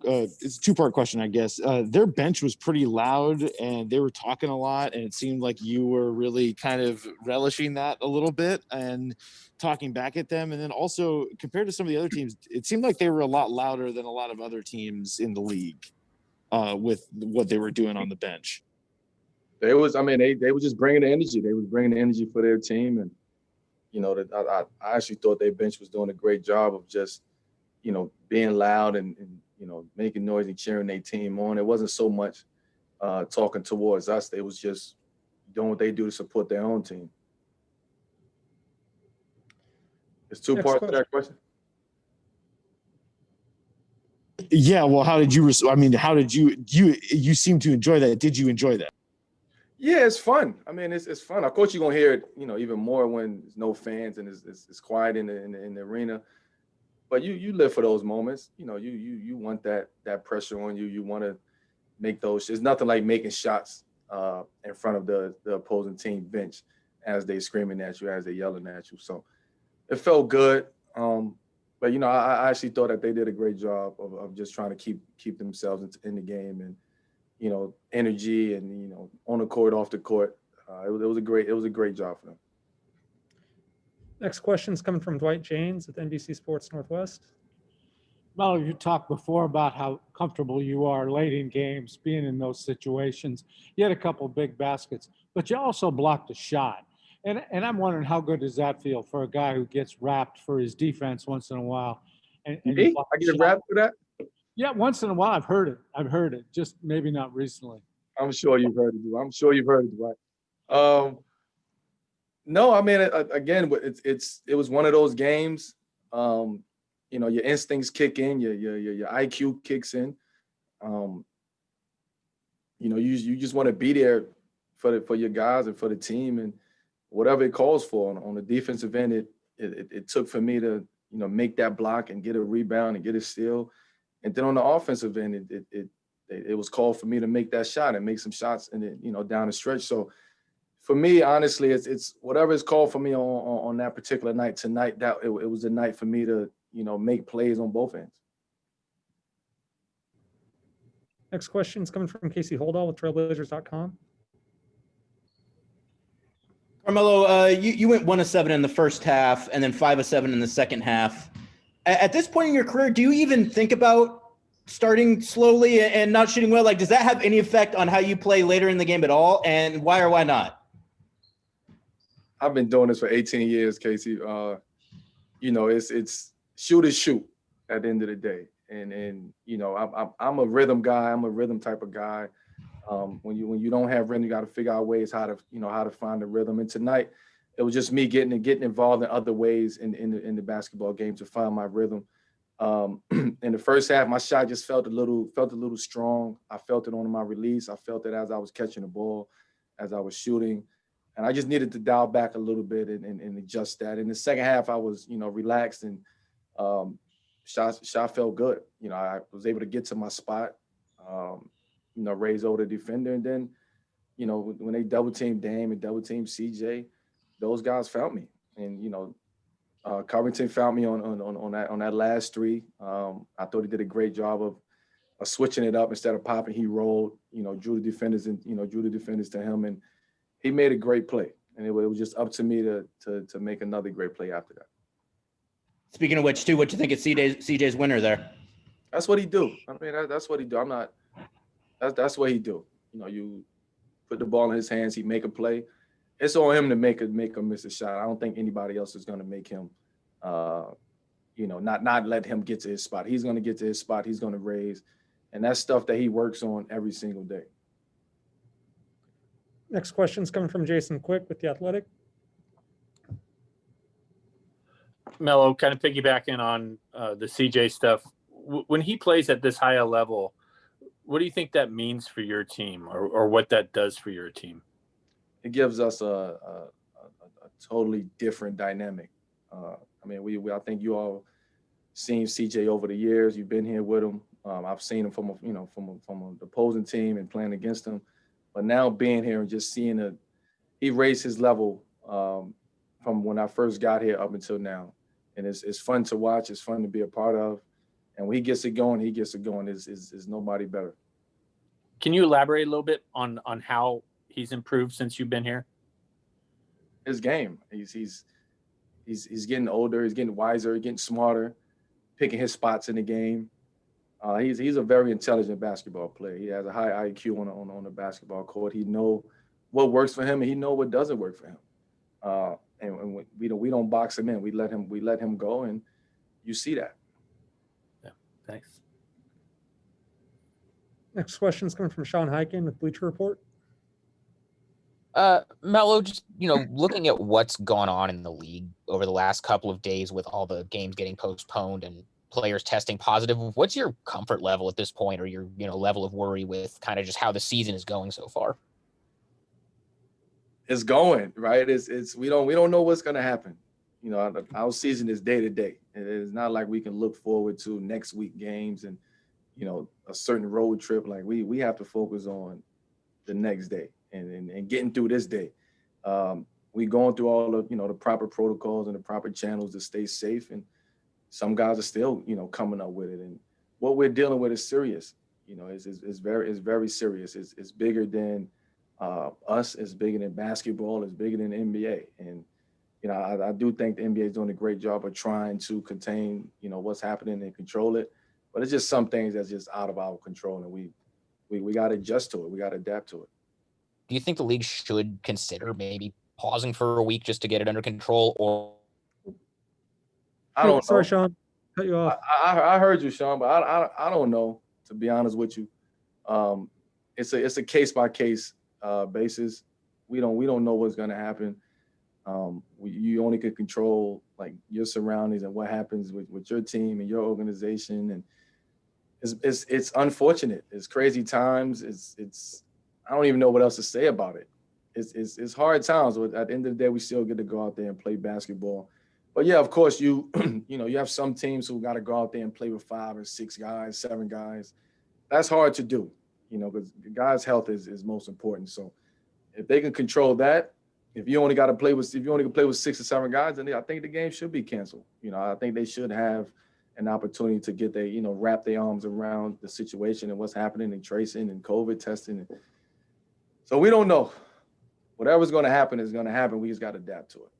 it's a two-part question, I guess. Their bench was pretty loud and they were talking a lot, and it seemed like you were really kind of relishing that a little bit and talking back at them. And then also compared to some of the other teams, it seemed like they were a lot louder than a lot of other teams in the league with what they were doing on the bench. They were just bringing the energy. They was bringing the energy for their team. And, I actually thought their bench was doing a great job of just, being loud and making noise and cheering their team on. It wasn't so much talking towards us. They was just doing what they do to support their own team. There's two parts to that question. Yeah, well, how did you seem to enjoy that? Did you enjoy that? Yeah, it's fun. I mean, it's fun. Of course, you're gonna hear it, even more when there's no fans and it's quiet in the arena. But you live for those moments. You want that pressure on you. You want to make those. There's nothing like making shots in front of the opposing team bench as they screaming at you, as they yelling at you. So it felt good. But I actually thought that they did a great job of just trying to keep themselves in the game and energy and on the court, off the court. It was a great job for them. Next question is coming from Dwight James at NBC Sports Northwest. Melo, you talked before about how comfortable you are late in games, being in those situations. You had a couple big baskets, but you also blocked a shot. And I'm wondering, how good does that feel for a guy who gets wrapped for his defense once in a while? And I get wrapped for that? Yeah, once in a while. I've heard it, just maybe not recently. I'm sure you've heard it, Dwight. No, I mean, again, it was one of those games. Your instincts kick in, your IQ kicks in. You just want to be there for your guys and for the team and whatever it calls for. On the defensive end, it took for me to make that block and get a rebound and get a steal, and then on the offensive end, it was called for me to make that shot and make some shots and down the stretch. So for me, honestly, it's whatever is called for me on that particular night tonight. That it was a night for me to make plays on both ends. Next question is coming from Casey Holdall with Trailblazers.com. Carmelo, you went 1 of 7 in the first half and then 5 of 7 in the second half. At this point in your career, do you even think about starting slowly and not shooting well? Like, does that have any effect on how you play later in the game at all? And why or why not? I've been doing this for 18 years, Casey. It's shoot is shoot at the end of the day. And I'm a rhythm guy. I'm a rhythm type of guy. When you don't have rhythm, you got to figure out ways how to find the rhythm. And tonight, it was just me getting involved in other ways in the basketball game to find my rhythm. In the first half, my shot just felt a little strong. I felt it on my release. I felt it as I was catching the ball, as I was shooting. And I just needed to dial back a little bit and adjust that. In the second half, I was, relaxed and shot felt good. I was able to get to my spot, raise over the defender. And then, when they double team Dame and double team CJ, those guys found me. And, Covington found me on that last three. I thought he did a great job of switching it up. Instead of popping, he rolled, drew the defenders to him. And he made a great play, and it was just up to me to make another great play after that. Speaking of which, too, what do you think of CJ's winner there? That's what he do. I mean, that's what he do. That's what he do. You put the ball in his hands, he make a play. It's on him to make him miss a shot. I don't think anybody else is going to make him, not let him get to his spot. He's going to get to his spot. He's going to raise, and that's stuff that he works on every single day. Next question is coming from Jason Quick with The Athletic. Melo, kind of piggybacking on the CJ stuff. When he plays at this high a level, what do you think that means for your team or what that does for your team? It gives us a totally different dynamic. I think you all seen CJ over the years. You've been here with him. I've seen him from an opposing team and playing against him. But now being here and just seeing he raised his level from when I first got here up until now. And it's fun to watch. It's fun to be a part of. And when he gets it going, is nobody better. Can you elaborate a little bit on how he's improved since you've been here? His game. He's getting older. He's getting wiser. Getting smarter. Picking his spots in the game. He's a very intelligent basketball player. He has a high IQ on the basketball court. He know what works for him and he know what doesn't work for him. And we don't box him in. We let him go, and you see that. Yeah, thanks. Next question is coming from Sean Hyken with Bleacher Report. Melo, just, looking at what's gone on in the league over the last couple of days with all the games getting postponed and players testing positive, what's your comfort level at this point, or your, level of worry with kind of just how the season is going so far? It's going, right? We don't know what's going to happen. Our season is day to day. It's not like we can look forward to next week games and, a certain road trip. Like we have to focus on the next day and getting through this day. We going through all of, the proper protocols and the proper channels to stay safe. And some guys are still, coming up with it. And what we're dealing with is serious. It's very serious. It's bigger than us. It's bigger than basketball. It's bigger than the NBA. And, I do think the NBA is doing a great job of trying to contain, what's happening and control it. But it's just some things that's just out of our control, and we got to adjust to it. We got to adapt to it. Do you think the league should consider maybe pausing for a week just to get it under control, or? I don't know. Sorry, Sean, cut you off. I heard you, Sean, but I don't know, to be honest with you. It's a case by case basis. We don't know what's going to happen. You only can control like your surroundings and what happens with your team and your organization. And it's unfortunate. It's crazy times. It's I don't even know what else to say about it. It's hard times. But at the end of the day, we still get to go out there and play basketball. But yeah, of course, you have some teams who got to go out there and play with 5 or 6 guys, 7 guys. That's hard to do, because the guy's health is most important. So if they can control that, if you only can play with 6 or 7 guys, then I think the game should be canceled. I think they should have an opportunity to get wrap their arms around the situation and what's happening and tracing and COVID testing. So we don't know. Whatever's going to happen is going to happen. We just got to adapt to it.